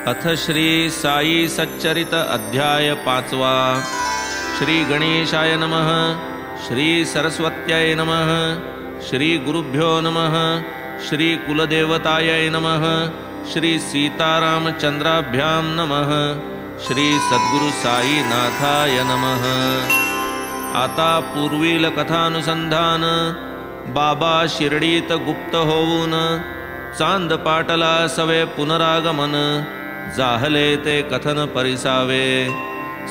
अथ श्री साई सच्चरित अध्याय 5. श्री गणेशाय नमः. श्री सरस्वत्याय नमः. श्री गुरुभ्यो नमः. श्री कुलदेवताय नमः. श्री सीतारामचंद्राभ्यां नमः. श्री सद्गुरु साईनाथाय नमः. आता पूर्वील कथानुसंधान. बाबा शिर्डीत गुप्त होऊन चांद पाटला सवे पुनरागमन. जाहले ते कथन परिसावे.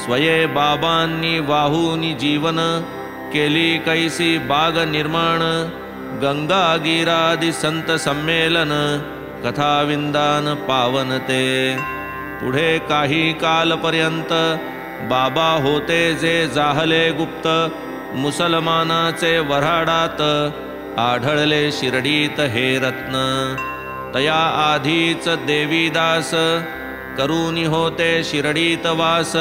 स्वये बाबांनी वाहूनी जीवन केली कैसी बाग निर्माण. गंगा गीरादि संत संमेलन कथाविंदान पावन ते. पुढे काही कालपर्यंत बाबा होते जे जाहले गुप्त. मुसलमानाचे वऱ्हाडात आढळले शिर्डीत हे रत्न. तया आधीच देवीदास करूनी होते शिर्डीत वास.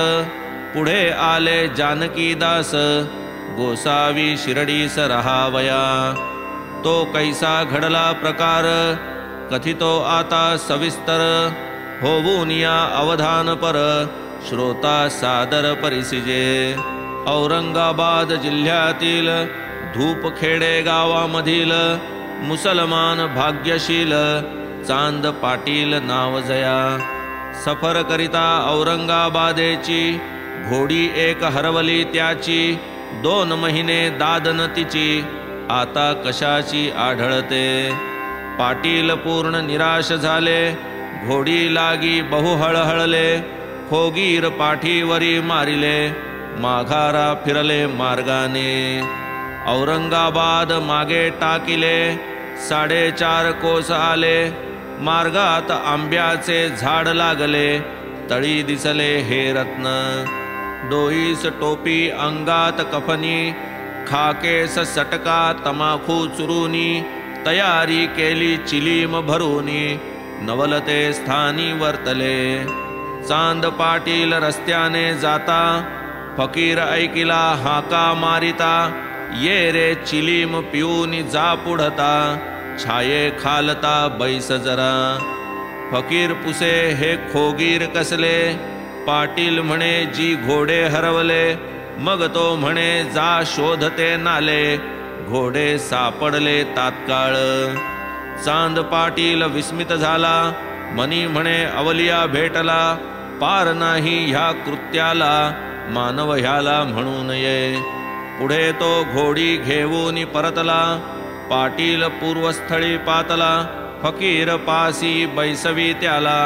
पुढे आले जानकीदास गोसावी शिर्डीस रहावया. तो कैसा घडला प्रकार कथितो आता सविस्तर. होऊन या अवधान पर श्रोता सादर परिसिजे. औरंगाबाद जिल्ह्यातील धूपखेडे गावामधील मुसलमान भाग्यशील चांद पाटील नाव जया. सफर करिता औरंगाबादेची घोडी एक हरवली त्याची. 2 महिने दादन तिची आता कशाची आढळते. पाटील पूर्ण निराश झाले घोडी लागी बहु हळहळले. खोगीर पाठीवरी मारिले माघारा फिरले मार्गाने. औरंगाबाद मागे टाकिले 4.5 कोस आले. मार्गात आंब्याचे झाड लागले तळी दिसले हे रत्न. डोईस टोपी अंगात कफनी खाकेस सटका तमाखू चुरूनी. तयारी केली चिलीम भरूनी नवलते स्थानी वर्तले. चांद पाटील रस्त्याने जाता फकीर ऐकिला हाका मारिता. ये रे चिलीम पिऊनी जा पुढता छाये खालता बैस जरा. फकीर पुसे हे खोगीर कसले. पाटील म्हणे जी घोडे हरवले. मग तो म्हणे जा शोधते नाले. घोडे सापडले तात्काळ. चांद पाटील विस्मित झाला मनी म्हणे अवलिया भेटला. पार नाही ह्या कृत्याला मानव ह्याला म्हणू नये. पुढे तो घोडी घेऊन परतला. पाटील पूर्वस्थळी पातला. फकीर पासी बैसवी त्याला.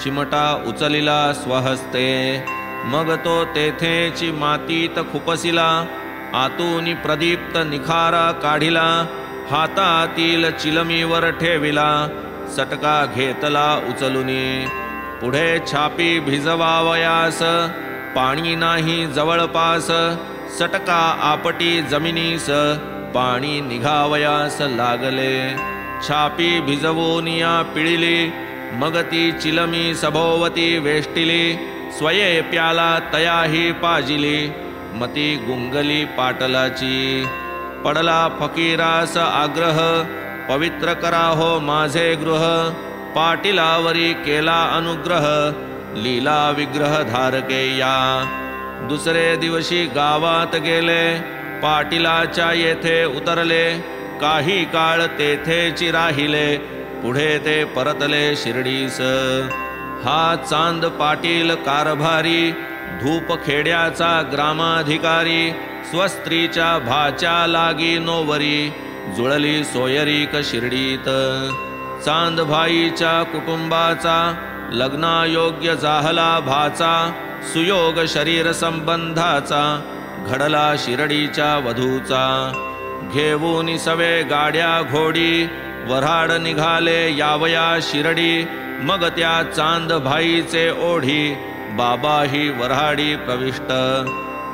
चिमटा उचलिला स्वहस्ते. मग तो तेथेची मातीत खुपसिला. आतून प्रदीप्त निखारा काढिला. हातातील चिलमीवर ठेविला. सटका घेतला उचलुनी. पुढे छापी भिजवावयास पाणी नाही जवळपास. सटका आपटी जमिनीस पाणी निघावयास लागले. छापी भिजवूनिया पिळिली. मग ती चिलमी सभोवती वेष्टिली. स्वये प्याला तयाही पाजिली. मती गुंगली पाटलाची. पडला फकीरास आग्रह पवित्र करा हो माझे गृह. पाटीलावरी केला अनुग्रह लीला विग्रह धारके या. दुसरे दिवशी गावात गेले. पाटीलाच्या येथे उतरले. काही काळ तेथेची राहिले. पुढे ते परतले शिर्डीस. हा चांद पाटील कारभारी धूपखेड्याचा ग्रामाधिकारी. स्वस्त्रीच्या भाच्या लागी नोवरी जुळली सोयरीक शिर्डीत. चांदभाईच्या कुटुंबाचा लग्नायोग्य जाहला भाचा. सुयोग शरीर संबंधाचा घडला शिर्डीच्या वधूचा. घेऊन सवे गाड्या घोडी वऱ्हाड निघाले यावया शिर्डी. मग त्या चांदभाईचे ओढी बाबाही वऱ्हाडी प्रविष्ट.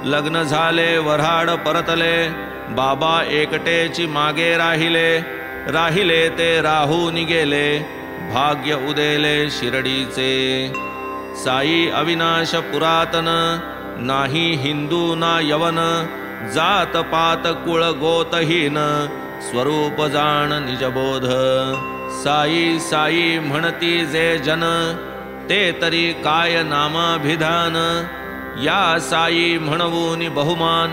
लग्न झाले वऱ्हाड परतले. बाबा एकटेची मागे राहिले. राहिले ते राहून गेले भाग्य उदेले शिर्डीचे. साई अविनाश पुरातन नाही हिंदू ना यवन. जात पात कुळ गोतहीन स्वरूप जाण निजबोध. साई साई म्हणती जे जन ते तरी काय नामाभिधान, या साई म्हणवून बहुमान,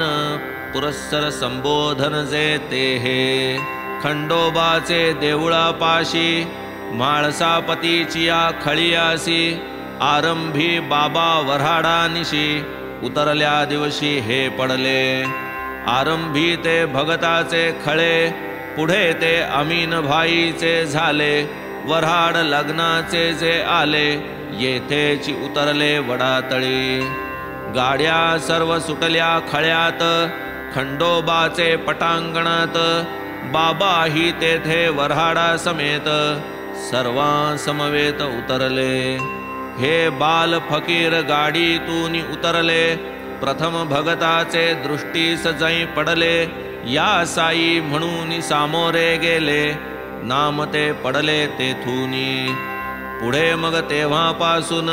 पुरस्सर संबोधन जे ते हे. खंडोबाचे देऊळापाशी, म्हाळसापतीची या खळियासी, आरंभी बाबा वऱ्हाडानिशी, उतरल्या दिवशी हे पडले. आरंभी ते भगताचे खळे, पुढे ते अमीन भाईचे झाले. वऱ्हाड लग्नाचे जे आले, येथेची उतरले वडातळी. गाड्या सर्व सुटल्या खळ्यात, खंडोबाचे पटांगणात, बाबाही तेथे वऱ्हाडा समेत, सर्वांसमवेत उतरले. हे बाल फकीर गाडीतून उतरले, प्रथम भगताचे दृष्टीस जै पडले. या साई म्हणून सामोरे गेले, नाम ते पडले तेथूनी. पुढे मग तेव्हापासून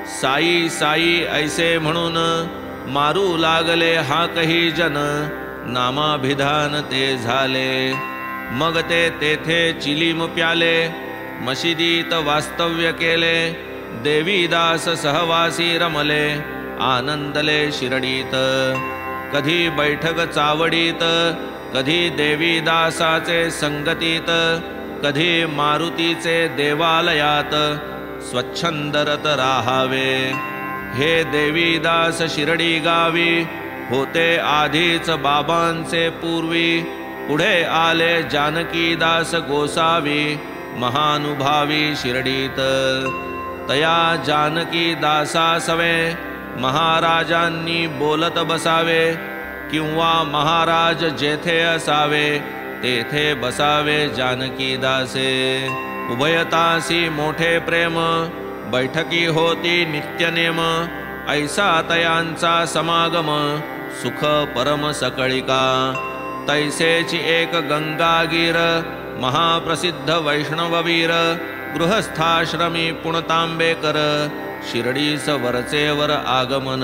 साई साई ऐसे म्हणून, मारू लागले हाकही जन, नामाभिधान ते झाले. मग ते तेथे चिलीम प्याले, मशिदीत वास्तव्य केले. देवीदास सहवासी रमले, आनंदले शिरडीत. कधी बैठक चावडीत, कधी देवीदासाचे संगतीत, कधी मारुतीचे देवालयात, स्वच्छंदरत राहावे. हे देवीदास शिरडी गावी, होते आधीच बाबांचे पूर्वी. पुढे आले जानकीदास गोसावी, महानुभावी शिरडीत. तया जानकीदासासवे, महाराजांनी बोलत बसावे. किंवा महाराज जेथे असावे, तेथे बसावे जानकीदासे. उभयतासी मोठे प्रेम, बैठकी होती नित्यनेम. ऐसा तयांचा समागम, सुख परम सकळिका. तैसेची एक गंगागीर, महाप्रसिद्ध वैष्णववीर. गृहस्थाश्रमी पुणतांबेकर, शिर्डीस वरचेवर आगमन.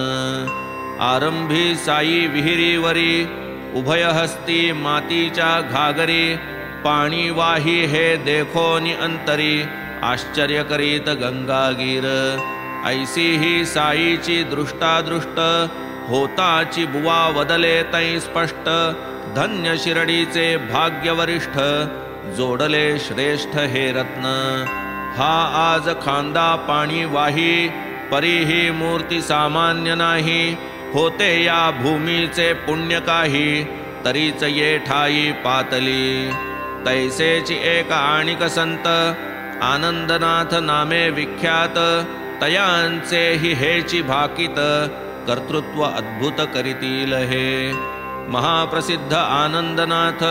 आरंभी साई विहिरीवरी, उभयहस्ती मातीच्या घागरी. पाणी वाही हे देखोनी अंतरी, आश्चर्य करीत गंगागीर. ऐसी ही साईची दृष्टादृष्ट, होताची बुवा वदले तै स्पष्ट. धन्य शिरडीचे भाग्यवरिष्ठ, जोडले श्रेष्ठ हे रत्न. हा आज खांदा पाणी वाही, परीही मूर्ती सामान्य नाही. होते या भूमीचे पुण्य काही, तरीच ये ठाई पातली. तैसेची एक आणिक संत, आनंदनाथ नामे विख्यात. तयांचे हि हेची भाकित, कर्तृत्व अद्भुत करीतील हे. महाप्रसिद्ध आनंदनाथ,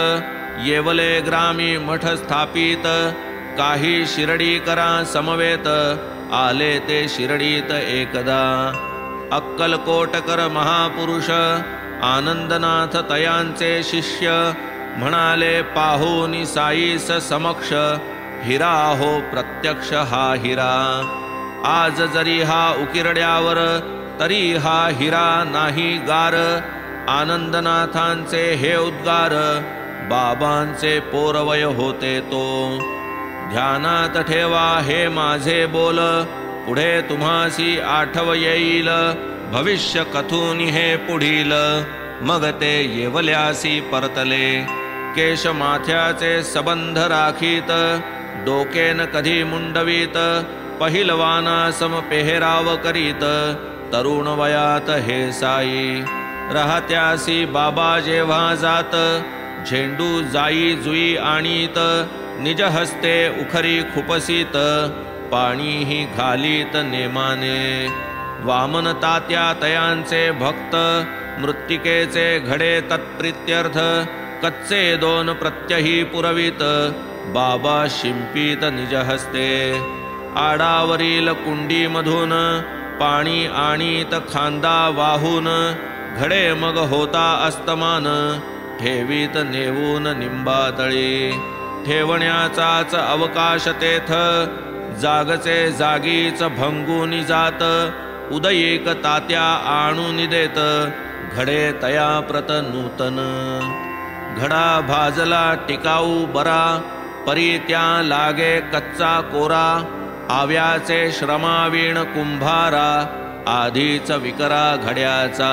येवले ग्रामी मठ स्थापित. काही शिर्डीकरा समवेत, आले ते शिर्डीत एकदा. अक्कलकोटकर महापुरुष, आनंदनाथ तयांचे शिष्य. म्हणाले पाहुनी साईस समक्ष, हिरा हो प्रत्यक्ष हा हिरा. आज जरी हा उकिरड्यावर, तरी हा हिरा नाही गार. आनंदनाथांचे हे उद्गार, बाबांचे पोरवय होते तो. ध्यानात ठेवा हे माझे बोल, पुढे तुम्हासी आठव येईल. भविष्य कथून हे पुढील, मग ते येवल्यासी परतले. केश माथ्याचे सबंध राखीत, डोकेन कधी मुंडवीत. पहिलवाना सम पेहराव करीत, तरुण वयात हे साई. राहत्यासी बाबा जेव्हा जात, झेंडू जाई जुई आणीत. निज हस्ते उखरी खुपसीत, पाणीही घालीत नेमाने. वामन तात्या तयांचे भक्त, मृत्तिकेचे घडे तत्प्रित्यर्थ. कच्चे दोन प्रत्यही पुरवित, बाबा शिंपीत निज हस्ते. आडावरील कुंडीमधून, पाणी आणीत खांदा वाहून. घडे मग होता अस्तमान, ठेवीत नेवून निंबातळी. ठेवण्याचाच अवकाश तेथ, जागचे जागीच भंगून जात. उदयीक तात्या आणून देत, घडे तया प्रत नूतन. घडा भाजला टिकाऊ बरा, परी त्या लागे कच्चा कोरा. आव्याचे श्रमावीण कुंभारा, आधीच विकरा घड्याचा.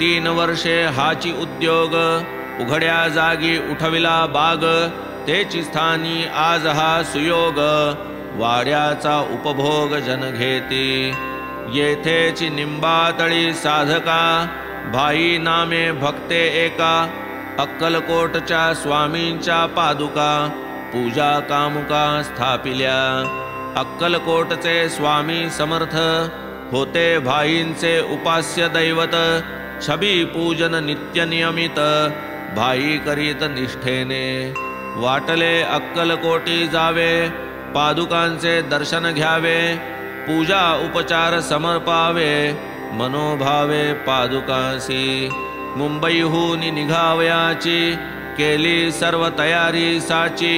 3 वर्षे हाची उद्योग, उघड्या जागी उठविला बाग. तेची स्थानी आज हा सुयोग, वाड्याचा उपभोग जन घेती. येथेची निंबातळी साधका, भाई नामे भक्ते एका. अक्कलकोटच्या स्वामींच्या पादुका, पूजा कामुका स्थापिल्या. अक्कलकोटचे स्वामी समर्थ, होते भाईंचे उपास्य दैवत. छबी पूजन नित्य नियमित, भाई करीत निष्ठेने. वाटले अक्कलकोटी जावे, पादुकांचे दर्शन घ्यावे. पूजा उपचार समर्पावे, मनोभावे पादुकासी. मुंबईहून निघावयाची, केली सर्व तयारी साची.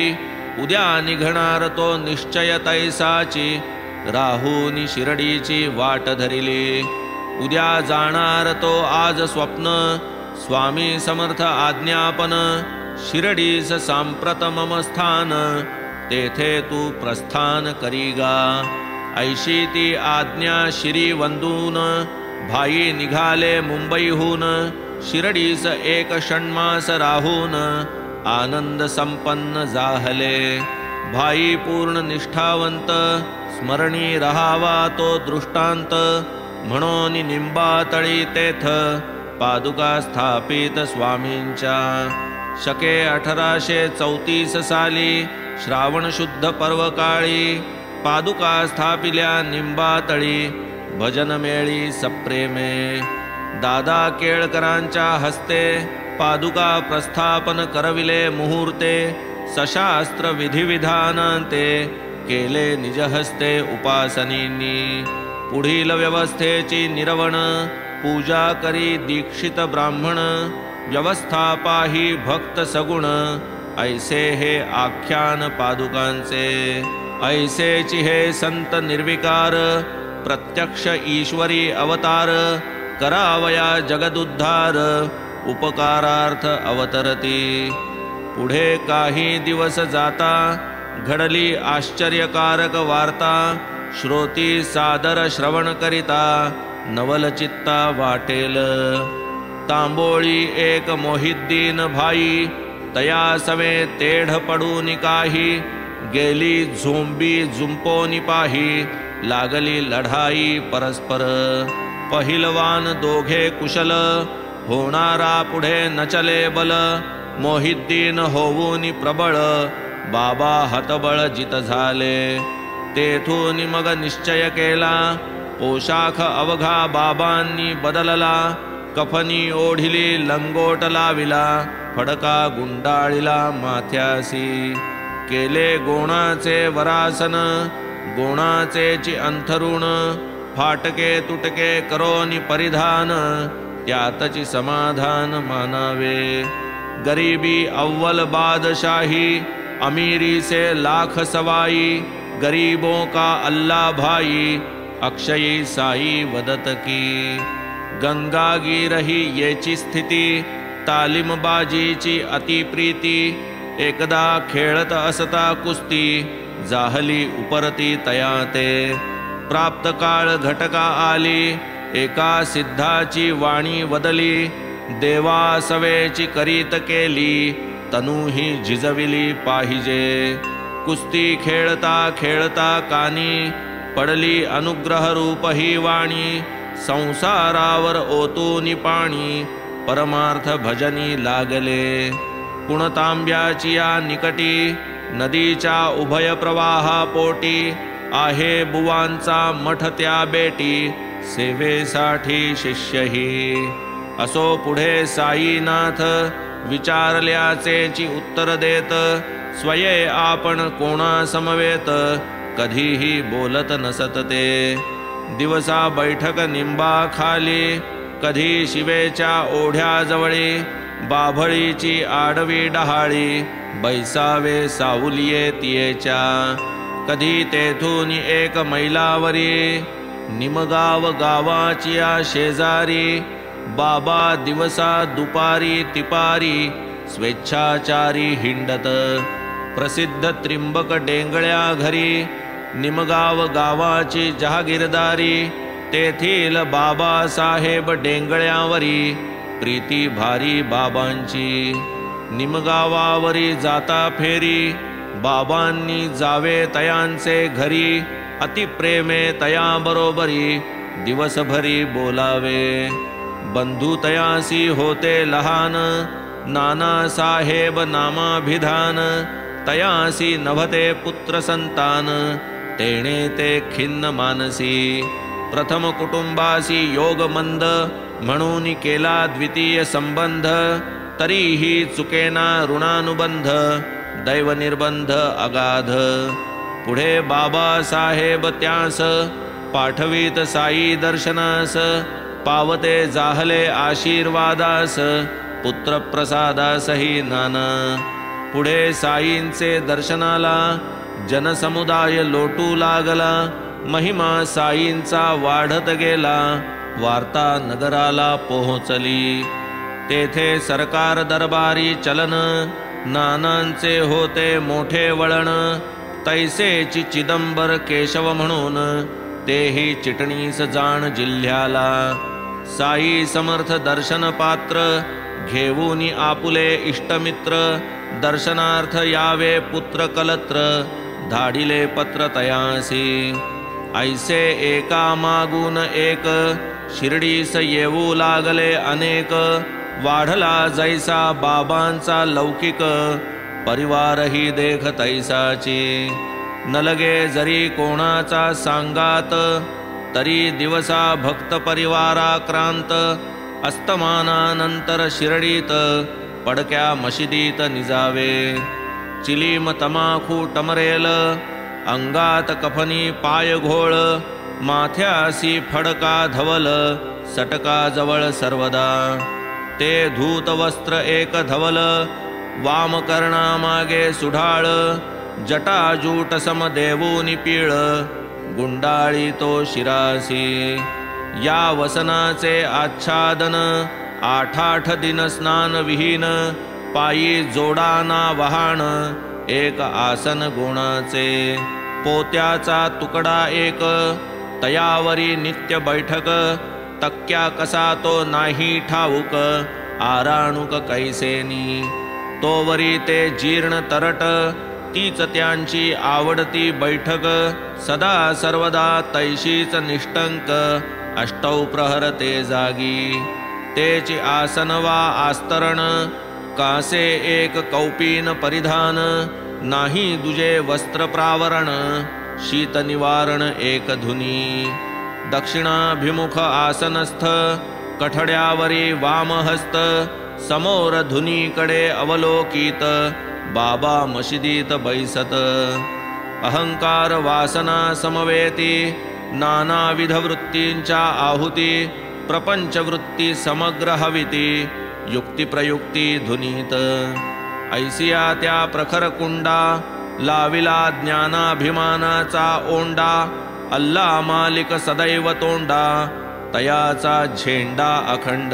उद्या निघणार तो निश्चय तैसाची, राहूनी शिर्डीची वाट धरिली. उद्या जाणार तो आज स्वप्न, स्वामी समर्थ आज्ञापन. शिर्डीस सांप्रत मम स्थान, तेथे तू प्रस्थान करीगा. ऐशी ती आज्ञा शिरी वंदून, भाई निघाले मुंबईहून. शिर्डीस 1 षण्मास राहून, आनंद संपन्न जाहले. भाई पूर्ण निष्ठावंत, स्मरणी रहावा तो दृष्टांत. म्हणून निंबातळी तेथ, पादुका स्थापित स्वामींच्या. शके 1834 साली, श्रावण शुद्ध पर्व काळी. पादुका स्थापिल्या निंबातळी, भजन मेळी सप्रेमे. दादा केळकरांच्या हस्ते, पादुका प्रस्थापन करविले मुहूर्ते. सशास्त्र विधिविधानांते, केले निजहस्ते उपासनींनी. पुढील व्यवस्थेची निरवण, पूजा करी दीक्षित ब्राह्मण. व्यवस्था पाही भक्त सगुण, ऐसे हे आख्यान पादुकांचे. ऐसेची हे संत निर्विकार, प्रत्यक्ष ईश्वरी अवतार. करावया जगदुद्धार, उपकारार्थ अवतरती. पुढे काही दिवस जाता, घडली आश्चर्यकारक वार्ता. श्रोती सादर श्रवण करिता, नवलचित्ता वाटेल. तांबोळी एक मोहिद्दीन भाई, तया सवे तेढ पडून काही. गेली झोंबी जुंपोनी पाही, लागली लढाई परस्पर. पहिलवान दोघे कुशल, होणारा पुढे न चले बल. मोहिद्दीन होऊनी प्रबळ, बाबा हतबळ जित झाले. तेथून मग निश्चय केला, पोशाख अवघा बाबांनी बदलला. कफनी ओढिली लंगोट लाविला, फडका गुंडाळिला माथ्यासी. केले गोणाचे वरासन, गोणाचेची अंथरुण. फाटके तुटके करोनी परिधान, त्यातची समाधान मानावे. गरीबी अव्वल बादशाही, अमीरी से लाख सवाई. गरीबों का अल्लाह भाई, अक्षयी साई वदत की. गंगागी रही येची स्थिती, तालीमबाजीची अतिप्रीती. एकदा खेळत असता कुस्ती, जाहली उपरती तयाते. प्राप्त काळ घटका आली, एका सिद्धाची वाणी वदली. देवा सवेची करीत केली, तनूही झिजविली पाहिजे. कुस्ती खेळता खेळता कानी, पडली अनुग्रह रूप ही वाणी. संसारावर ओतूनी पाणी, परमार्थ भजनी लागले. पुणतांब्याची या निकटी, नदीच्या उभय प्रवाहा पोटी. आहे बुवांचा मठ त्या बेटी, सेवेसाठी शिष्यही. असो पुढे साईनाथ, विचारल्याचेची उत्तर देत. स्वये आपण कोणा समवेत, कधीही बोलत नसत ते. दिवसा बैठक निंबा खाली, कधी शिवेच्या ओढ्याजवळी. बाभळीची आडवी डहाळी, बैसावे सावलिये तियेच्या. कधी तेथून एक मैलावरी, निमगाव गावाची शेजारी. बाबा दिवसा दुपारी तिपारी, स्वेच्छाचारी हिंडत. प्रसिद्ध त्रिंबक डेंगळ्या घरी, निमगाव गावाची जहागीरदारी, तेथील बाबासाहेब डेंगळ्यावरी प्रीती भारी बाबांची। निमगावावरी जाता फेरी, बाबांनी जावे तयांचे घरी, अतिप्रेमे तया बरोबरी दिवसभरी बोलावे। बंधू तयासी होते लहान, नानासाहेब नामाभिधान, तयासी नभते पुत्र संतान, तेणे ते खिन्न मानसी। प्रथम कुटुंबासी योग मंद, म्हणून केला द्वितीय संबंध, तरीही चुकेना ऋणानुबंध, दैव निर्बंध अगाध। पुढे बाबासाहेब त्यास पाठवीत साई दर्शनास, पावते जाहले आशीर्वादास, पुत्र प्रसादासही नाना। पुढे साईंचे दर्शनाला जनसमुदाय लोटू लागला, महिमा साईंचा वाढत गेला, वार्ता नगराला पोहोचली। तेथे सरकार दरबारी चलन, नानांचे होते मोठे वळण, तैसेची चिदंबर केशव म्हणून, तेही चिटणीस जाण जिल्ह्याला। साई समर्थ दर्शन पात्र, घेऊनी आपुले इष्टमित्र, दर्शनार्थ यावे पुत्र कलत्र, धाडिले पत्र तयासी। ऐसे एका मागून एक, शिर्डीस येऊ लागले अनेक, वाढला जैसा बाबांचा लौकिक, परिवारही देख तैसाची। न लगे जरी कोणाचा सांगात, तरी दिवसा भक्त परिवाराक्रांत, अस्तमानानंतर शिर्डीत पडक्या मशिदीत निजावे। चिलीम तमाखू टमरेल, अंगात कफनी पाय घोळ, माथ्यासी फडका धवल, सटका जवळ सर्वदा। ते धूत वस्त्र एक धवल, वामकर्णा मागे सुढाळ, जटाजूट सम देवूनि पीळ, गुंडाळी तो शिरासी। या वसनाचे आच्छादन, आठ दिन स्नान विहीन, पायी जोडाना वहाण, एक आसन गुणाचे। पोत्याचा तुकडा एक, तयावरी नित्य बैठक, तक्क्या कसा तो नाही ठाऊक, आराणुक कैसेनी। तोवरी ते जीर्ण तरट, तीच त्यांची आवडती बैठक, सदा सर्वदा तैशीच निष्टंक, अष्टौ प्रहर ते जागी। तेची आसन वा आस्तरण, कासे एक कौपीन परिधान, नाही दुजे वस्त्र प्रावरण, शीत निवारण एक धुनी। दक्षिणाभिमुख आसनस्थ, कठड्यावरी वामहस्त, समोर धुनीकडे अवलोकित, बाबा मशिदीत बैसत। अहंकार वासना समवेती, नानाविध वृत्तींच्या आहुती, प्रपंच वृत्ती समग्र हविती, युक्ती प्रयुक्ती धुनीत। ऐसिया त्या प्रखर कुंडा, लाविला ज्ञानाभिमानाचा ओंडा, अल्ला मालिक सदैव तोंडा, तयाचा झेंडा अखंड।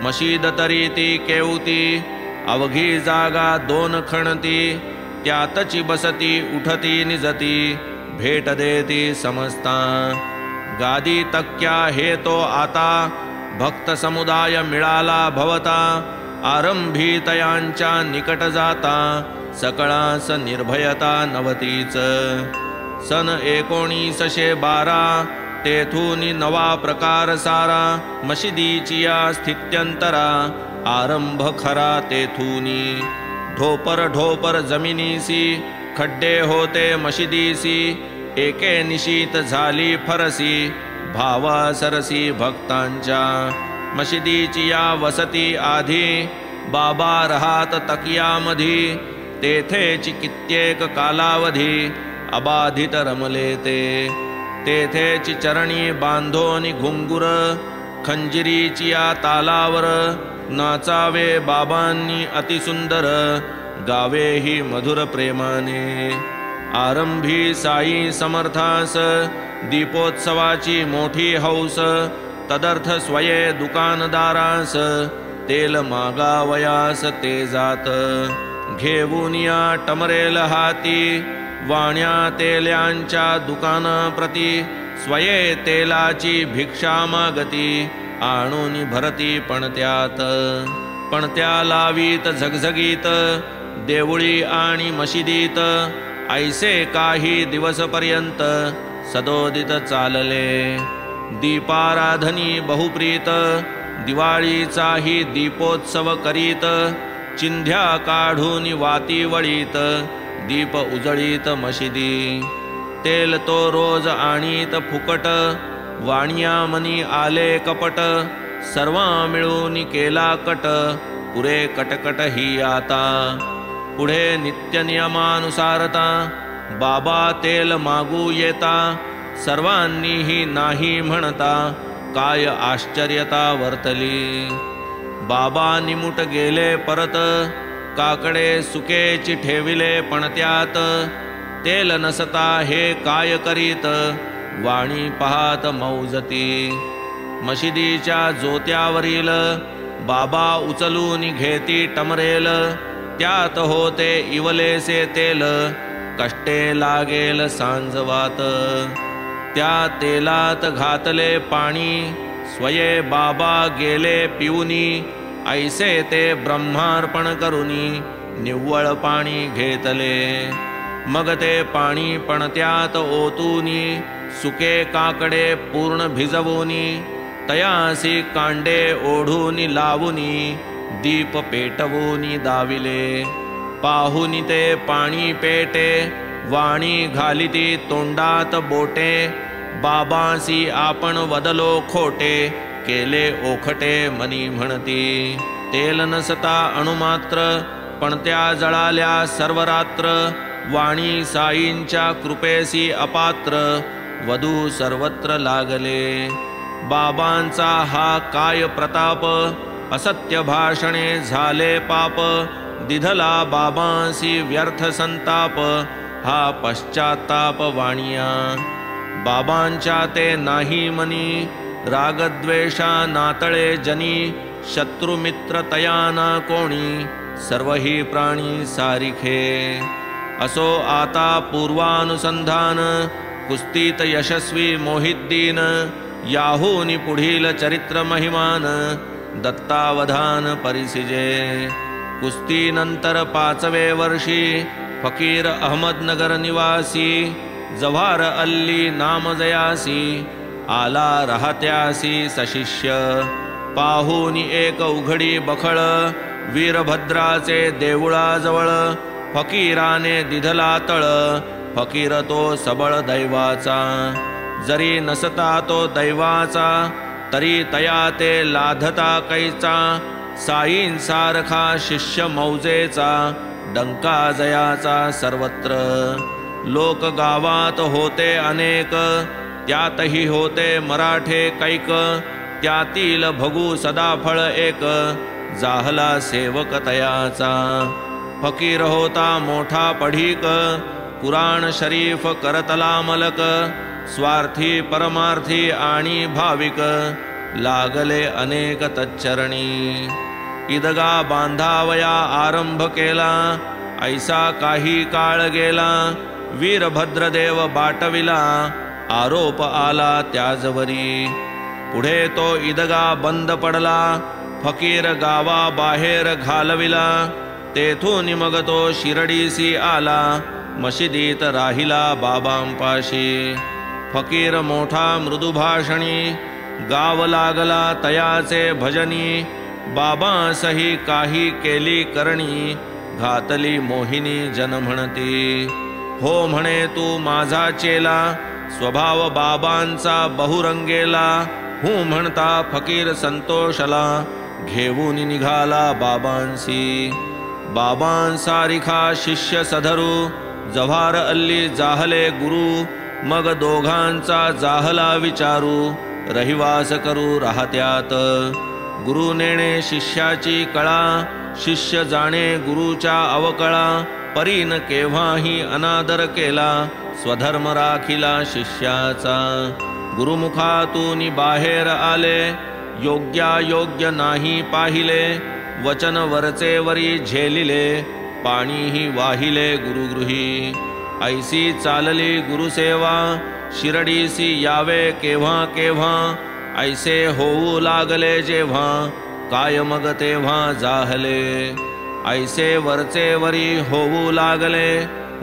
मशीद तरी ती केवती, अवघी जागा दोन खणती, त्यातची बसती उठती निजती, भेट देती समजता। गादी तक्क्या हे तो आता, भक्त समुदाय मिळाला भवता, आरंभी तयांच्या निकट जाता, सकळास निर्भयता नवतीच। सन 1912 तेथून नवा प्रकार सारा, मशिदीची या स्थित्यंतरा, आरंभ खरा तेथूनी। ढोपर ढोपर जमिनीसी, खड्डे होते मशिदीसी, एके निशीत झाली फरसी, भावा सरसी भक्तांच्या। मशिदीची या वसती आधी, बाबा राहात तकियामधी, तेथेची कित्येक कालावधी, अबाधित रमले ते। तेथेची चरणी बांधोनी घुंगुर, खंजिरीची या तालावर, नाचावे बाबांनी अतिसुंदर, गावेही मधुर प्रेमाने। आरंभी साई समर्थास, दीपोत्सवाची मोठी हौस, तदर्थ स्वये दुकानदारास, तेल मागावयास ते जात। घेऊन या टमरेल हाती, वाण्या तेल्यांच्या दुकानाप्रती स्वये तेलाची भिक्षा मागती आणून भरती पणत्या लावीत झगझगीत देवळी आणि मशिदीत ऐसे काही दिवसपर्यंत सदोदित चालले। दीपाराधनी बहुप्रीत दिवाळीचाही दीपोत्सव करीत चिंध्या काढून वाती वळीत दीप उजळीत मशिदी। तेल तो रोज आणीत फुकट वाणिया मनी आले कपट सर्वा मिळून केला कट पुरे कटकट ही आता। पुढे नित्य नियमानुसारता बाबा तेल मागू येता सर्वांनीही नाही म्हणता काय आश्चर्यता वर्तली। बाबा निमुट गेले परत काकडे सुकेची ठेविले पणत्यात तेल नसता हे काय करीत वाणी पाहात मौजती। मशिदीच्या जोत्यावरील बाबा उचलून घेती टमरेल त्यात होते इवलेसे तेल कष्टे लागेल सांजवात। त्या तेलात घातले पाणी स्वये बाबा गेले पिऊनी ऐसे ते ब्रह्मार्पण करुनी निव्वळ पाणी घेतले। मग ते पाणी पणत्यात ओतूनी सुके काकडे पूर्ण भिजवूनी तयासी कांडे ओढूनी लावूनी दीप पेटवूनी दाविले। पाहुनी ते पाणी पेटे वाणी घालिती तोंडात बोटे बाबांसी आपण वदलो खोटे केले ओखटे मनी म्हणती। तेल नसता अणुमात्र पणत्या जळाल्या सर्वरात्र वाणी साईंच्या कृपेसी अपात्र वधू सर्वत्र लागले। बाबांचा हा काय प्रताप असत्य भाषणे झाले पाप दिधला बाबांसी व्यर्थ संताप हा पश्चाताप वाणिया। बाबांच्या ते नाही मनी रागद्वेषा नातळे जनी शत्रुमित्र तयाना कोणी सर्वही प्राणी सारिखे। असो आता पूर्वानुसंधान कुस्तीत यशस्वी मोहिद्दीन याहूनी पुढील चरित्र महिमान दत्तावधान परिसिजे। कुस्ती नंतर 5वे वर्षी फकीर अहमदनगर निवासी जव्हार अल्ली नामजयासी आला राहत्यासी सशिष्य। पाहूनी एक उघडी बखळ वीरभद्राचे देऊळाजवळ फकीराने दिधला तळ फकीर तो सबळ दैवाचा। जरी नसता तो दैवाचा तरी तया ते लाधता कैचा साईंसारखा शिष्य मौजेचा डंका जयाचा सर्वत्र। लोक गावात होते अनेक त्यातही होते मराठे कैक त्यातील भगू सदाफळ एक जाहला सेवक तयाचा। फकीर होता मोठा पढीक कुराण शरीफ करतला मलक स्वार्थी परमार्थी आणि भाविक लागले अनेक तच्चरणी। इदगा बांधावया आरंभ केला ऐसा काही काळ गेला वीरभद्रदेव बाटविला आरोप आला त्याजवरी। पुढे तो इदगा बंद पडला फकीर गावा बाहेर घालविला तेथून मग तो शिरडीसी आला मशिदीत राहिला बाबांपाशी। फकीर मोठा मृदुभाषणी गाव लागला तयाचे भजनी बाबांसही काही केली करणी घातली मोहिनी जन म्हणती। हो म्हणे तू माझा चेला स्वभाव बाबांचा बहुरंगेला हूँ म्हणता फकीर संतोषला घेऊन निघाला बाबांसी। बाबांसारिखा शिष्य सधरू जव्हार अल्ली जाहले गुरु मग दोघांचा जाहला विचारू रहिवास करू राहत्यात। गुरु नेणे शिष्याची कळा शिष्य जाणे गुरुच्या अवकळा परीन केव्हाही अनादर केला स्वधर्म राखिला शिष्याचा। गुरुमुखातून बाहेर आले योग्यायोग्य नाही पाहिले वचन वरचे वरी झेलिले पाणीही वाहिले गुरुगृही। ऐसी चालली गुरुसेवा शिरडीसी यावे केव्हा केव्हा ऐसे होऊ लागले जेव्हा काय मग तेव्हा जाहले ऐसे वरचे वरी होऊ लागले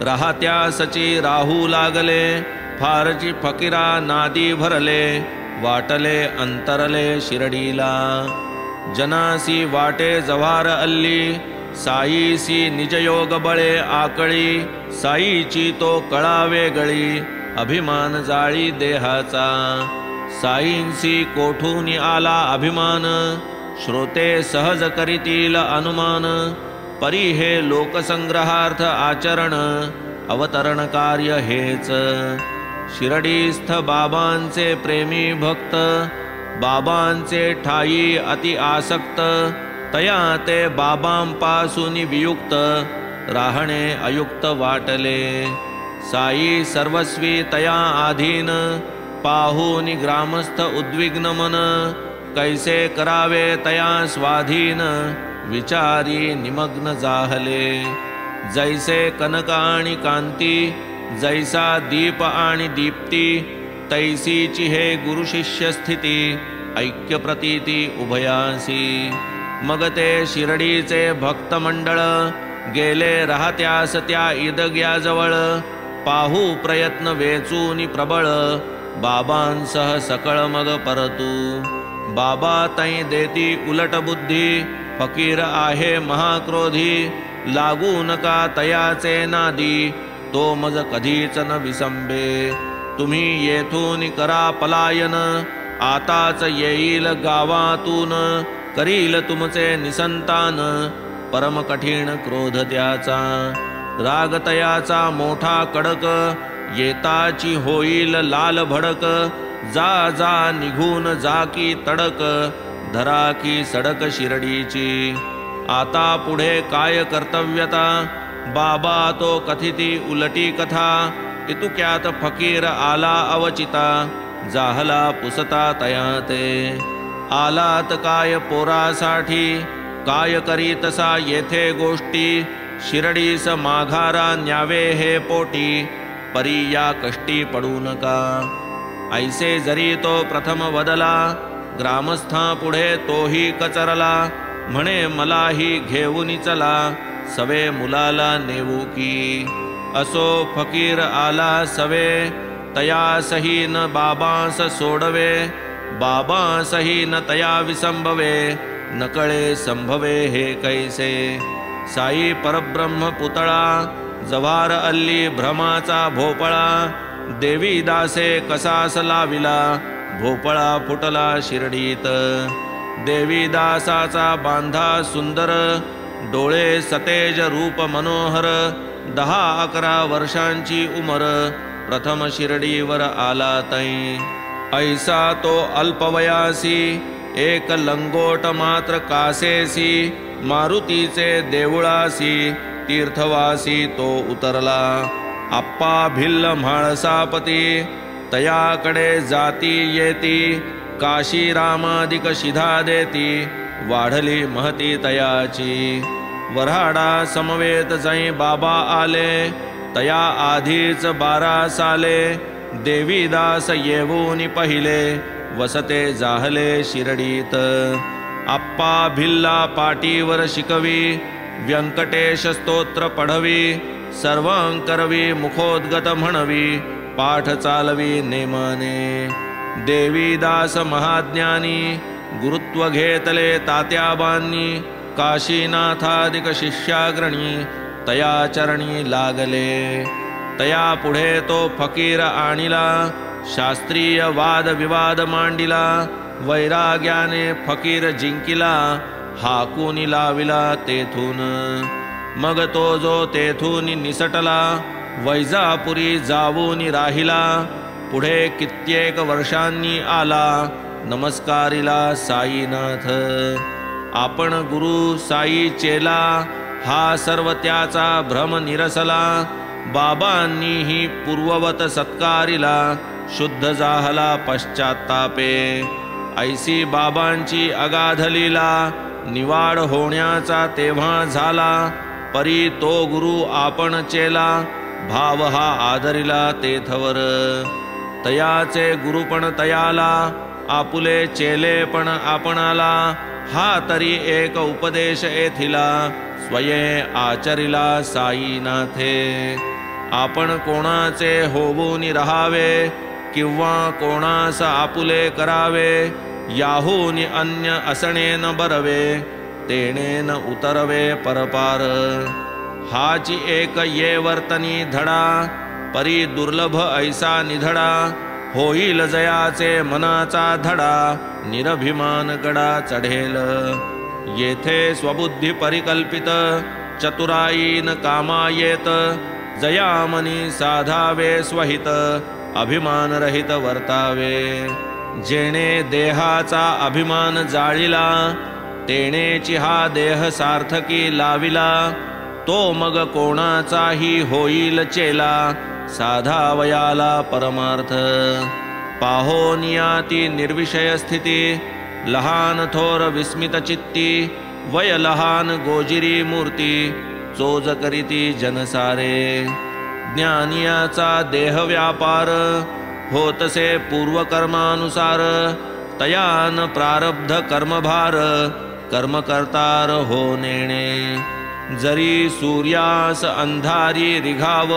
राहत्या सची राहू लागले फारची फकीरा नादी भरले वाटले अंतरले शिरडीला जनासी वाटे जव्हार अल्ली साईसी निजयोग बळे आकळी साईची तो कळावे गळी अभिमान जाळी देहाचा साईंसी कोठून आला अभिमान श्रोते सहज करीतील अनुमान परी हे लोकसंग्रहार्थ आचरण अवतरण कार्य हेच शिरडीस्थ बाबांचे प्रेमी भक्त बाबांचे ठाई अति आसक्त तया ते बाबांपासून वियुक्त राहणे अयुक्त वाटले साई सर्वस्वी तया आधीन पाहून ग्रामस्थ उद्विग्न मन कैसे करावे तया स्वाधीन विचारी निमग्न जाहले जैसे कनक आणि कांती जैसा दीप आणि दीप्ती तैसीची हे गुरु शिष्य स्थिती ऐक्य प्रतीती उभयासी मग ते शिरडीचे भक्त मंडळ गेले राहत्यास त्या ईदग्याजवळ पाहू प्रयत्न वेचूनी प्रबळ बाबांसह सकळ मग परतू बाबा तै देती उलट बुद्धी फकीर आहे महाक्रोधी लागू नका तयाचे नादी तो मज कधीच न विसंबे तुम्ही येथून करा पलायन आताच येईल गावातून करील तुमचे निसंतान परम कठीण क्रोध त्याचा राग तयाचा मोठा कडक येताची होईल लाल भडक जा जा निघून जा की तडक धरा की सडक शिरडीची आता पुढे काय कर्तव्यता बाबा तो कथिती उलटी कथा इतुक्यात फकीर आला अवचिता जाहला पुसता तयाते आलात काय पोरासाठी काय करी तसा येथे गोष्टी शिरडीस माघारा न्यावे हे पोटी परी या कष्टी पडू नका ऐसे जरी तो प्रथम वदला ग्रामस्था पुढे तोही कचरला म्हणे मलाही घेऊन चला सवे मुलाला नेवू की असो फकीर आला सवे तया सही न बाबांस सोडवे बाबांसही न तया विसंभवे नकळे संभवे हे कैसे साई परब्रह्म पुतळा जव्हार अल्ली भ्रमाचा भोपळा देवी दासे कसास लाविला भोपळा फुटला शिरडीत देवी दासाचा बांधा सुंदर डोळे सतेज रूप मनोहर 10-11 वर्षांची उमर प्रथम शिरडीवर आला तै ऐसा तो अल्पवयासी एक लंगोट मात्र कासेसी मारुतीचे देवळासी तीर्थवासी तो उतरला आप्पा भिल्ल म्हाळसापती तयाकडे जाती येती काशी रामादिक शिधा देती वाढली महती तयाची वऱ्हाडा समवेत जै बाबा आले तया आधीच 12 साले देवीदास येऊन पहिले वसते जाहले शिरडीत आप्पा भिल्ला पाटीवर शिकवी व्यंकटेश स्तोत्र पढवी सर्वांकरवी मुखोद्गत म्हणवी पाठ चालवी नेमाने देवीदास महाज्ञानी गुरुत्व घेतले तात्याबांनी काशीनाथादिक शिष्याग्रणी तया चरणी लागले तया पुढे तो फकीर आणिला शास्त्रीय वाद विवाद मांडिला वैराग्याने फकीर जिंकिला हाकूनी लाविला तेथून मग तो जो तेथून निसटला वैजापुरी जावून राहिला पुढे कित्येक वर्षांनी आला नमस्कारिला साईनाथ आपण गुरु साई चेला हा सर्व त्याचा भ्रम निरसला बाबांनीही पूर्ववत सत्कारिला शुद्ध जाहला पश्चात्तापे ऐसी बाबांची अगाध लीला निवाड होण्याचा तेव्हा झाला परी तो गुरु आपण चेला भाव हा आदरिला तेथवर. तयाचे गुरुपण तयाला, आपुले चेले पण आपणाला. हा तरी एक उपदेश येथिला, स्वये आचरिला साईनाथे. आपण कोणाचे होऊन राहावे, किंवा कोणास आपुले करावे. याहून अन्य असणे न बरवे, तेणे न उतरवे परपार. हाची एक ये वर्तनी धडा, परी दुर्लभ ऐसा निधडा. होईल जयाचे मनाचा धडा, निरभिमान गडा चढेल. येथे स्वबुद्धी परिकल्पित, चतुराईन कामा येत. जयामनी साधावे स्वहित, अभिमान रहित वर्तावे. जेणे देहाचा अभिमान जाळिला, तेणेची हा देह सार्थकी लाविला. तो मग कोणाचाही होईल चेला, साधावयाला परमार्थ. पाहोनियाती निर्विषय स्थिती, लहान थोर विस्मित चित्ती. वय लहान गोजिरी मूर्ती, चोज करीती जनसारे. ज्ञानियाचा देह व्यापार, होतसे पूर्वकर्मानुसार. तयान प्रारब्ध कर्मभार, कर्म करतार हो नेणे. जरी सूर्यास अंधारी रिघाव,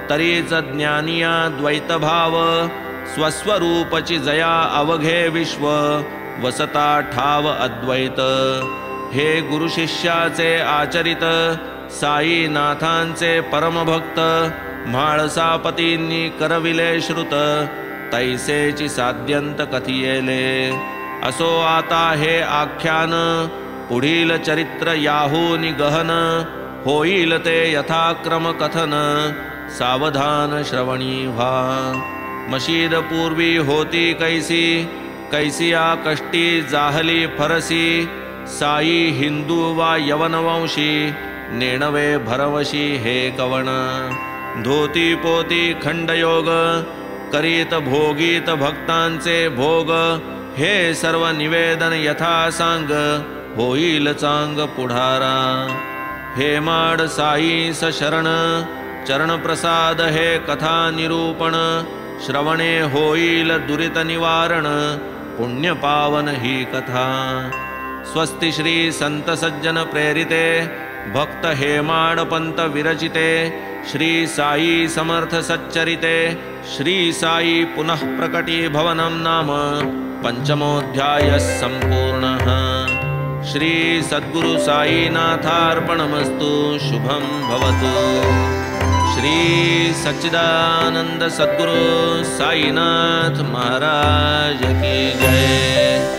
तरीच ज्ञानिया द्वैतभाव. स्वस्वरूपची जया अवघे विश्व, वसता ठाव अद्वैत. हे गुरुशिष्याचे आचरित, साईनाथांचे परमभक्त. म्हाळसापतींनी करविले श्रुत, तैसेची साध्यंत कथियेले. असो आता हे आख्यान, पुढील चरित्र याहूनी गहन. होईल ते यथाक्रम कथन, सावधान श्रवणी व्हा. मशीद पूर्वी होती कैसी, कैसिया कष्टी जाहली फरसी. साई हिंदू वा यवनवंशी, नेणवे भरवशी हे कवण. धोती पोती खंडयोग, करीत भोगीत भक्तांचे भोग. हे सर्व निवेदन यथा सांग, होईल चांग पुढारा. हे माड साईस शरण, चरण प्रसाद हे कथा निरूपण. श्रवणे होईल दुरित निवारण, पुण्य पावन ही कथा. स्वस्ति श्री संत सज्जन प्रेरिते, भक्त हेमाड पंत विरचिते. श्री साई समर्थ सच्चरिते, श्री साई पुनः प्रकटी भवनं नाम पंचमोऽध्यायः संपूर्णः. श्री सद्गुरु साईनाथार्पणमस्तु. शुभं भवतु. श्री सच्चिदानंद सद्गुरु साईनाथ महाराज की जय.